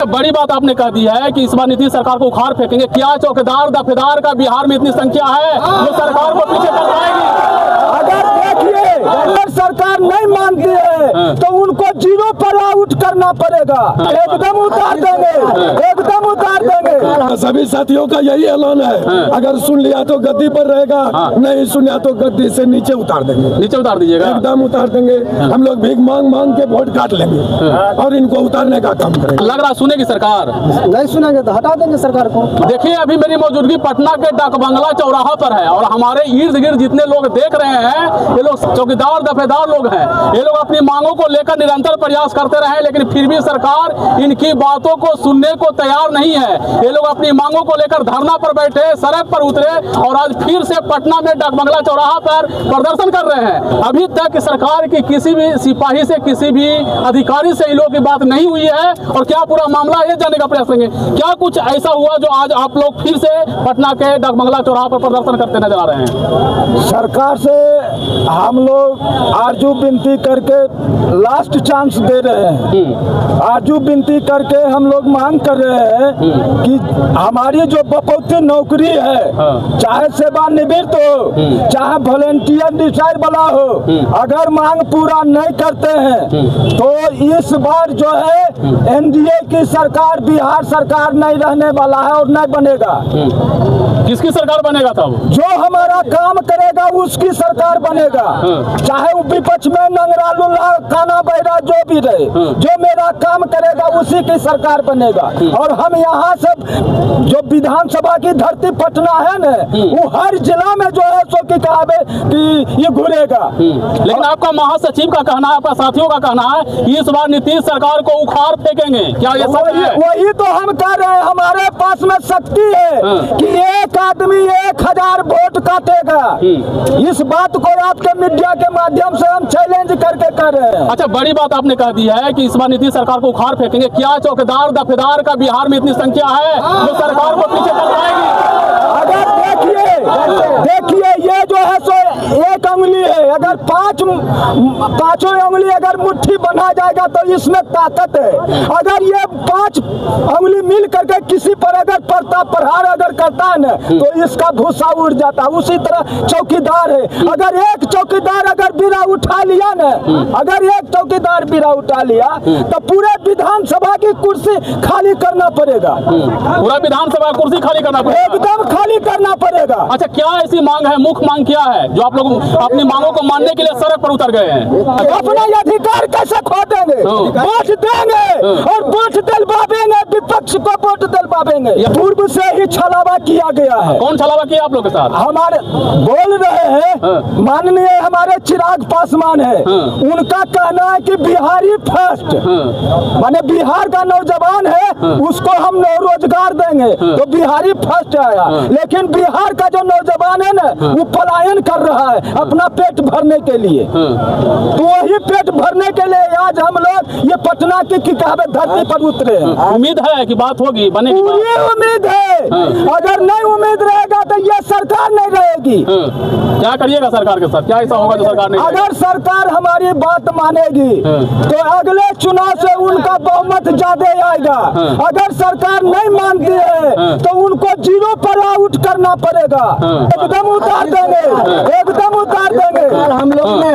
बड़ी बात आपने कह दी है कि इस बार नीतीश सरकार को उखाड़ फेंकेंगे। क्या चौकीदार दफेदार का बिहार में इतनी संख्या है जो सरकार को पीछे कर पाएगी? अगर देखिए, अगर सरकार नहीं मानती है तो उनको जीरो पर आउट करना पड़ेगा। एकदम उतार देंगे, एकदम उतार देंगे। सभी साथियों का यही ऐलान है, अगर सुन लिया तो गद्दी पर रहेगा, नहीं सुना तो गद्दी से नीचे उतार देंगे। नीचे उतार दीजिएगा, एकदम उतार देंगे। हम लोग भीख मांग मांग के वोट काट लेंगे और इनको उतारने का काम करेंगे। लग रहा सुनेगी सरकार? नहीं सुनेंगे तो हटा देंगे सरकार को। देखिए, अभी मेरी मौजूदगी पटना के डाक बंगला चौराहा पर है और हमारे इर्द गिर्द जितने लोग देख रहे हैं, ये लोग चौकीदार दफेदार लोग हैं। ये लोग अपनी मांगों को लेकर निरंतर प्रयास करते रहे, लेकिन फिर भी सरकार इनकी बातों को सुनने को तैयार नहीं है। ये लोग अपनी मांगों को लेकर धरना पर बैठे, सड़क पर उतरे और आज फिर से पटना में डाक बंगला चौराहा पर प्रदर्शन कर रहे हैं। अभी तक सरकार की किसी भी सिपाही से, किसी भी अधिकारी से इन लोगों की बात नहीं हुई है। और क्या पूरा मामला है जानने का प्रयास करेंगे। क्या कुछ ऐसा हुआ जो आज आप लोग फिर से पटना के डाक बंगला चौराहा पर प्रदर्शन करते नजर आ रहे हैं? सरकार से हम लोग आरजू विनती करके लास्ट चांस दे रहे हैं। आरजू विनती करके हम लोग मांग कर रहे हैं कि हमारी जो बपौती नौकरी है, चाहे सेवानिवृत्त हो, चाहे वॉलंटियर रिटायर वाला हो, अगर मांग पूरा नहीं करते हैं तो इस बार जो है एनडीए की सरकार, बिहार सरकार नहीं रहने वाला है और नहीं बनेगा। किसकी सरकार बनेगा तब? जो हमारा काम करेगा उसकी सरकार बनेगा, चाहे वो विपक्ष में नंगरा लुल्ला खाना बैरा जो भी रहे, जो मेरा काम करेगा उसी की सरकार बनेगा। और हम यहाँ से जो विधानसभा की धरती पटना है न, वो हर जिला में जो है सो की कहावे कि ये घूरेगा। लेकिन आपका महासचिव का कहना है, आपका साथियों का कहना है इस बार नीतीश सरकार को उखाड़ फेंकेंगे। क्या ये सच है? वही तो हम कह रहे हैं, हमारे पास में शक्ति है कि एक आदमी 1000 वोट काटेगा। इस बात को आपके मीडिया के माध्यम से हम चैलेंज करके कर रहे हैं। अच्छा, बड़ी बात आपने कह दी है कि इस बार नीतीश सरकार को उखाड़ फेंकेंगे। क्या चौकीदार दफेदार का बिहार में इतनी संख्या है जो सरकार को पीछे कर पाएगी? अगर देखिए ये जो है सो एक अंगुली है, अगर पांचों अंगुली अगर मुट्ठी बना जाएगा तो इसमें ताकत है। अगर ये 5 अंगुली मिल करके किसी पर अगर प्रहार अगर करता है न तो इसका भूसा उड़ जाता है। उसी तरह चौकीदार है, अगर एक चौकीदार अगर बीड़ा उठा लिया न, अगर एक चौकीदार बीड़ा उठा लिया तो पूरे विधानसभा की कुर्सी खाली करना पड़ेगा। पूरा विधानसभा कुर्सी खाली करना पड़ेगा, एकदम खाली करना पड़ेगा। अच्छा, क्या ऐसी मांग है, मुख्य मांग क्या है जो आप लोग अपनी मांगों को मानने के लिए सड़क पर उतर गए हैं? अपना अधिकार कैसे खो देंगे? वोट देंगे और वोट दिलवाएंगे, विपक्ष को वोट दिलवाएंगे। पूर्व से ही छलावा किया गया है। कौन छलावा किया आप लोग के साथ? हमारे बोल रहे हैं माननीय हमारे चिराग पासवान है, उनका कहना है कि बिहारी फर्स्ट, माने बिहार का नौजवान है उसको हम रोजगार देंगे तो बिहारी फर्स्ट आया। लेकिन बिहार का जो नौजवान है ना वो पलायन कर रहा है अपना पेट भरने के लिए। तो वही पेट भरने के लिए आज हम लोग ये पटना की कहावत धरती पर उतरे हैं। उम्मीद है कि बात होगी, बनेगी। पूरी उम्मीद है। अगर नहीं उम्मीद रहेगा तो ये सरकार नहीं रहेगी। क्या करिएगा सरकार के साथ? क्या ऐसा होगा जो सरकार नहीं? अगर सरकार हमारी बात मानेगी तो अगले चुनाव से उनका बहुमत ज्यादा आएगा। अगर सरकार नहीं मानती है तो उनको जीरो पर आउट करना पड़ेगा। एकदम उतार देंगे, एकदम उतार देंगे। हम लोग ने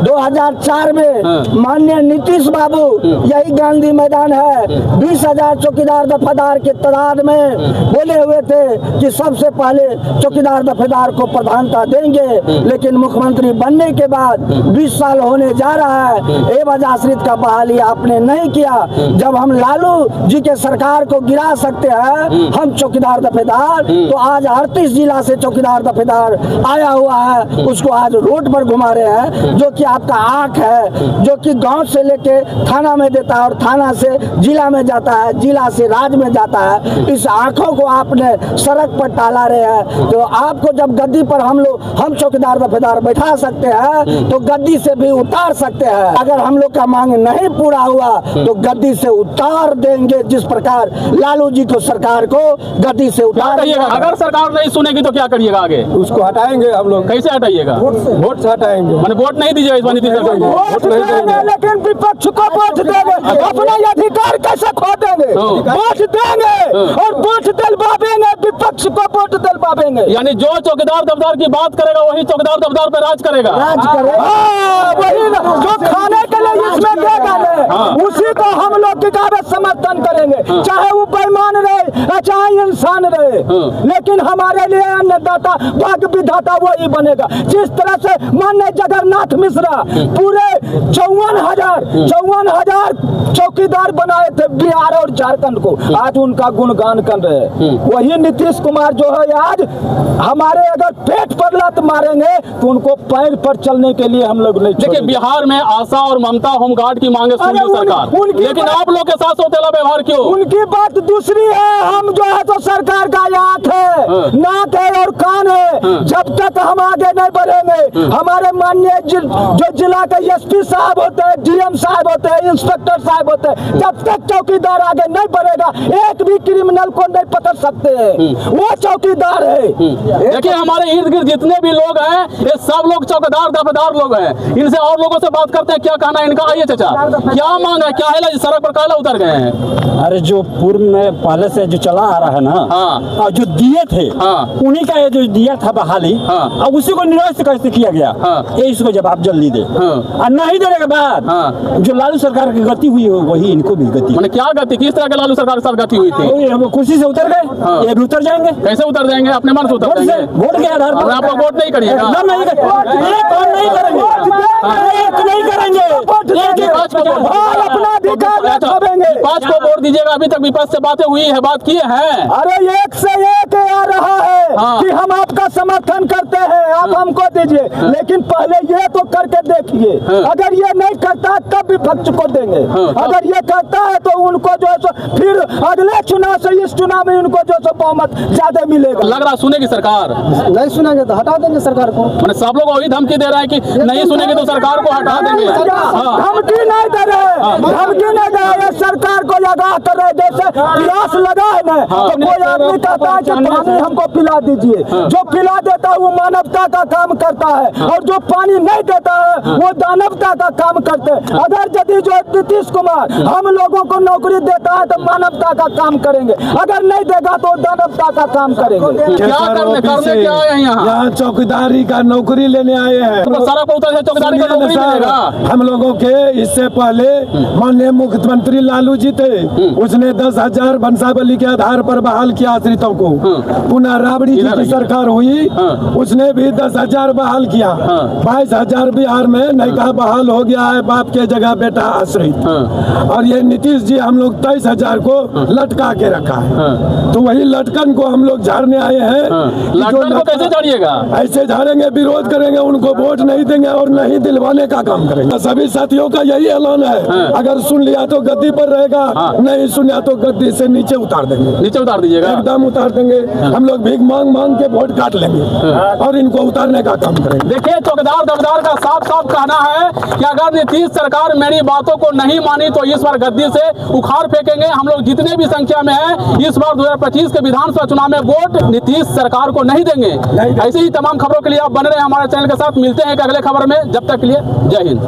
2004 में माननीय नीतीश बाबू यही गांधी मैदान है 20,000 चौकीदार दफेदार के तादाद में बोले हुए थे कि सबसे पहले चौकीदार दफेदार को प्रधानता देंगे। लेकिन मुख्यमंत्री बनने के बाद 20 साल होने जा रहा है, एवज आश्रित का बहाली आपने नहीं किया। जब हम लालू जी के सरकार को गिरा सकते हैं हम चौकीदार दफेदार, तो आज 38 जिला से चौकीदार दफेदार आया हुआ है, उसको आज रोड पर घुमा रहे हैं। जो कि आपका आंख है, जो कि गांव से लेके थाना में देता है और थाना से जिला में जाता है, जिला से राज्य में जाता है, इस आंखों को आपने सड़क पर टाला रहे हैं। तो आपको जब गद्दी पर हम चौकीदार दफेदार बैठा सकते हैं तो गद्दी से भी उतार सकते हैं। अगर हम लोग का मांग नहीं पूरा हुआ तो गद्दी से उतार देंगे, जिस प्रकार लालू जी को सरकार को गद्दी से उतार। अगर सरकार नहीं सुनेगी तो क्या करिएगा आगे? उसको हटाएंगे हम लोग। कैसे हटाइएगा? वोट से हटाएंगे। मैंने वोट नहीं दीजिएगा इस बार नीतीश सरकार को? वोट देंगे लेकिन विपक्ष को वोट देंगे, अपना अधिकार कैसे खो देंगे? वोट देंगे और वोट दिलवाएंगे, विपक्ष को वोट दिलवाएंगे। यानी जो चौकीदार दफदार की बात करेगा वही चौकीदार दफदार पे राज करेगा। वही जो खाने के लिए इसमें देगा उसी को हम लोग की समर्थन करेंगे, चाहे वो बेईमान रहे चाहे इंसान रहे। लेकिन हमारे लिए अन्नदाता भाग्य विधाता वही बनेगा। जिस तरह से माननीय जगन्नाथ मिश्रा पूरे 54,000 चौकीदार बनाए थे बिहार और झारखंड को, आज उनका गुणगान कर रहे हैं। वही नीतीश कुमार जो है आज हमारे अगर पेट पर लात मारेंगे तो उनको पैर पर चलने के लिए हम लोग नहीं। देखिए बिहार में आशा और ममता होमगार्ड की मांगे सुन ली सरकार, लेकिन आप लोग के साथ सौतेला व्यवहार क्यों? उनकी बात दूसरी है। हम जो है तो सरकार का आंख है, नाक है और कान है। जब तक हम आगे नहीं बढ़ेंगे, हमारे माननीय जो जिला के एसपी साहब होते हैं, डीएम साहब होते हैं, इंस्पेक्टर साहब होते हैं, जब तक चौकीदार आगे नहीं बढ़ेगा एक भी क्रिमिनल को नहीं पकड़ सकते हैं। वो चौकीदार है। देखिए हमारे इर्द गिर्द जितने भी लोग हैं ये सब लोग चौकीदार दफेदार लोग हैं। इनसे और लोगों से बात करते हैं, क्या कहना है इनका? आइए चाचा, क्या मांग है, क्या है? सड़क पर काला उतर गए हैं। अरे जो पूर्व में पहले से जो चला आ रहा है ना, और जो दिए थे उन्हीं का ये जो दिया था बहाली, अब उसी को निरस्त कैसे किया गया, ये इसको जवाब जल्दी दे। और नहीं देने के बाद जो लालू सरकार की गति हुई है वही इनको भी गति। मैंने क्या गति, किस तरह के लालू सरकार के साथ गति हुई थी? हम कुर्सी से उतर गए, ये भी उतर जाएंगे। कैसे उतर जाएंगे? अपने मन से उतर जाएंगे। वोट के आधार पर आप लोग वोट नहीं करिएगा? नहीं करेंगे। अपना अधिकार विपक्ष को वोट दीजिएगा। अभी तक विपक्ष से बातें हुई है, बात किए हैं? अरे एक से एक आ रहा है कि हम आपका समर्थन करते हैं, आप हमको दीजिए, लेकिन पहले ये तो करके देखिए। अगर ये नहीं करता तब विपक्ष को देंगे, अगर ये करता है तो उनको जो है फिर अगले चुनाव से इस चुनाव में उनको जो बहुमत ज्यादा मिलेगा। लग रहा सुनेगी सरकार? नहीं सुनेंगे तो हटा देंगे सरकार को। मैंने सब लोग वही धमकी दे रहे हैं कि नहीं सुनेंगे तो सरकार को हटा देंगे। धमकी नहीं दे रहे, धमकी नहीं दे रहे, सरकार को आगाह कर रहे। जैसे प्यास लगा है ना, तो कोई आदमी कहता है कि पानी हमको पिला दीजिए, जो पिला देता है वो मानवता का काम करता है, और जो पानी नहीं देता है वो दानवता का काम करते हैं। अगर यदि जो नीतीश कुमार हम लोगों को नौकरी देता है तो मानवता का काम करेंगे, अगर नहीं देगा तो दानवता का काम करेंगे। क्या करने क्या है यहाँ चौकीदारी का नौकरी लेने आए हैं। सड़क पर उतर चौकीदारी का नौकरी मिलेगा। हम लोगों के इससे पहले माननीय मुख्यमंत्री लालू जी थे, उसने 10,000 वंशावली के आधार पर बहाल किया आश्रितों को। पुनः राबड़ी जी की सरकार हुई, उसने भी 10,000 बहाल किया। 22,000 बिहार में नैका बहाल हो गया है, बाप के जगह बेटा आश्रित। और ये नीतीश जी हम लोग 23,000 को लटका के रखा है। तो वही लटकन को हम लोग झाड़ने आए हैं। लटकन को कैसे झाड़िएगा? ऐसे झाड़ेंगे, विरोध करेंगे, उनको वोट नहीं देंगे और नहीं दिलवाने का काम करेंगे। सभी साथियों का यही ऐलान है, अगर सुन लिया तो गद्दी पर रहेगा, नहीं सुना तो गद्दी से नीचे उतार देंगे। नीचे उतार दीजिएगा? एकदम उतार देंगे। हम लोग भीख मांग मांग के वोट काट लेंगे और इनको उतारने का काम करेंगे। देखिए चौकीदार दफदार का साफ साफ कहना है कि अगर नीतीश सरकार मेरी बातों को नहीं मानी तो इस बार गद्दी से उखाड़ फेंकेंगे। हम लोग जितने भी संख्या में है इस बार 2025 के विधानसभा चुनाव में वोट नीतीश सरकार को नहीं देंगे। ऐसे ही तमाम खबरों के लिए आप बने रहे हमारे चैनल के साथ। मिलते हैं एक अगले खबर में, जब तक के लिए जय हिंद।